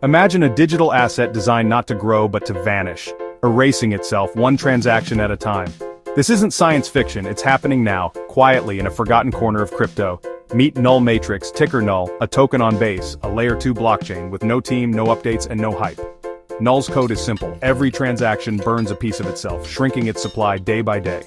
Imagine a digital asset designed not to grow but to vanish, erasing itself one transaction at a time. This isn't science fiction, it's happening now, quietly in a forgotten corner of crypto. Meet Null Matrix, ticker Null, a token on Base, a layer 2 blockchain with no team, no updates, and no hype. Null's code is simple. Every transaction burns a piece of itself, shrinking its supply day by day.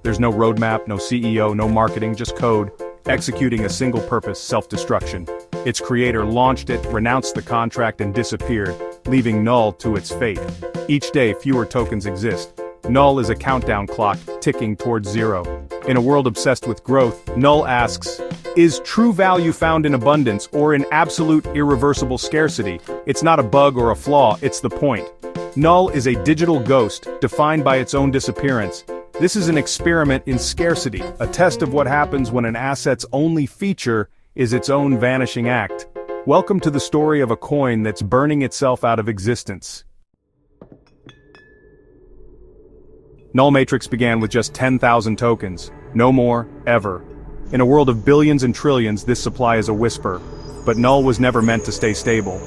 There's no roadmap, no CEO, no marketing, just code, executing a single purpose, self-destruction. Its creator launched it, renounced the contract, and disappeared, leaving Null to its fate. Each day, fewer tokens exist. Null is a countdown clock, ticking towards zero. In a world obsessed with growth, Null asks, is true value found in abundance or in absolute irreversible scarcity? It's not a bug or a flaw, it's the point. Null is a digital ghost, defined by its own disappearance. This is an experiment in scarcity, a test of what happens when an asset's only feature is its own vanishing act. Welcome to the story of a coin that's burning itself out of existence. Null Matrix began with just 10,000 tokens. No more, ever. In a world of billions and trillions, this supply is a whisper. But Null was never meant to stay stable.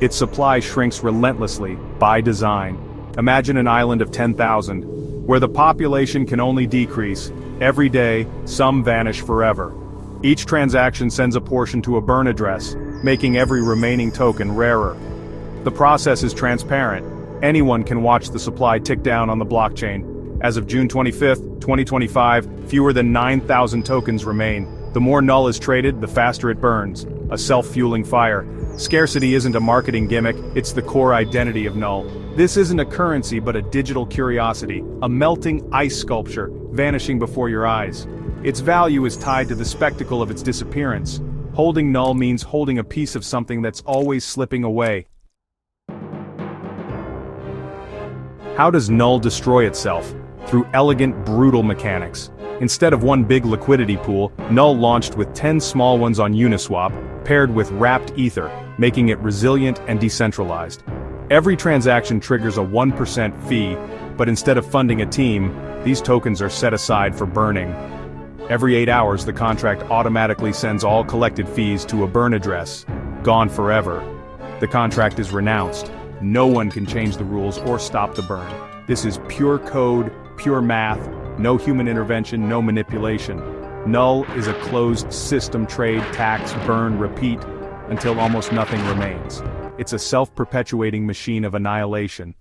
Its supply shrinks relentlessly, by design. Imagine an island of 10,000, where the population can only decrease. Every day, some vanish forever. Each transaction sends a portion to a burn address, making every remaining token rarer. The process is transparent. Anyone can watch the supply tick down on the blockchain. As of June 25, 2025, fewer than 9,000 tokens remain. The more Null is traded, the faster it burns. A self-fueling fire. Scarcity isn't a marketing gimmick, it's the core identity of Null. This isn't a currency but a digital curiosity, a melting ice sculpture, vanishing before your eyes. Its value is tied to the spectacle of its disappearance. Holding Null means holding a piece of something that's always slipping away. How does Null destroy itself? Through elegant, brutal mechanics. Instead of one big liquidity pool, Null launched with 10 small ones on Uniswap, paired with wrapped Ether, making it resilient and decentralized. Every transaction triggers a 1% fee, but instead of funding a team, these tokens are set aside for burning. Every 8 hours, the contract automatically sends all collected fees to a burn address, gone forever. The contract is renounced. No one can change the rules or stop the burn. This is pure code, pure math, no human intervention, no manipulation. Null is a closed system, trade, tax, burn, repeat, until almost nothing remains. It's a self-perpetuating machine of annihilation.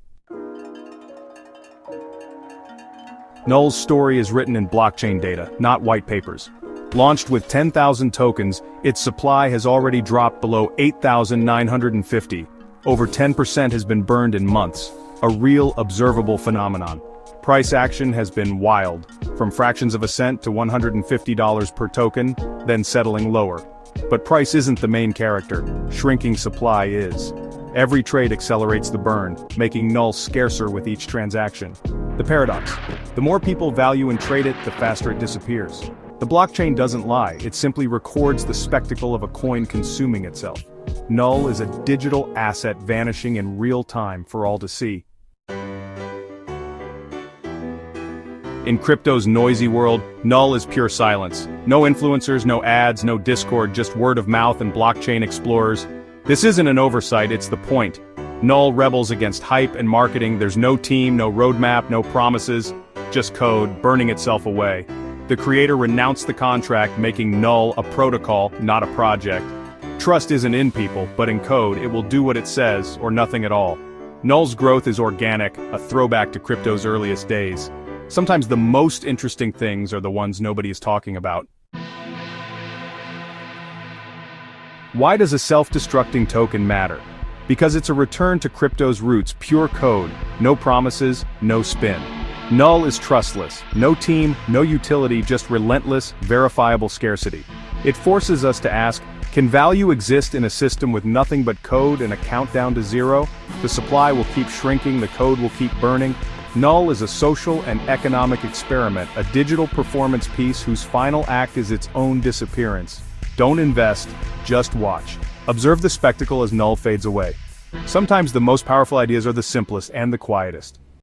Null's story is written in blockchain data, not white papers. Launched with 10,000 tokens, its supply has already dropped below 8,950. Over 10% has been burned in months. A real observable phenomenon. Price action has been wild, from fractions of a cent to $150 per token, then settling lower. But price isn't the main character, shrinking supply is. Every trade accelerates the burn, making Null scarcer with each transaction. The paradox: the more people value and trade it, the faster it disappears. The blockchain doesn't lie, it simply records the spectacle of a coin consuming itself. Null is a digital asset vanishing in real time for all to see. In crypto's noisy world, Null is pure silence. No influencers, no ads, no Discord, just word of mouth and blockchain explorers. This isn't an oversight, it's the point. Null rebels against hype and marketing. There's no team, no roadmap, no promises, just code, burning itself away. The creator renounced the contract, making Null a protocol, not a project. Trust isn't in people, but in code. It will do what it says, or nothing at all. Null's growth is organic, a throwback to crypto's earliest days. Sometimes the most interesting things are the ones nobody is talking about. Why does a self-destructing token matter? Because it's a return to crypto's roots, pure code, no promises, no spin. Null is trustless, no team, no utility, just relentless, verifiable scarcity. It forces us to ask, can value exist in a system with nothing but code and a countdown to zero? The supply will keep shrinking, the code will keep burning. Null is a social and economic experiment, a digital performance piece whose final act is its own disappearance. Don't invest, just watch. Observe the spectacle as Null fades away. Sometimes the most powerful ideas are the simplest and the quietest.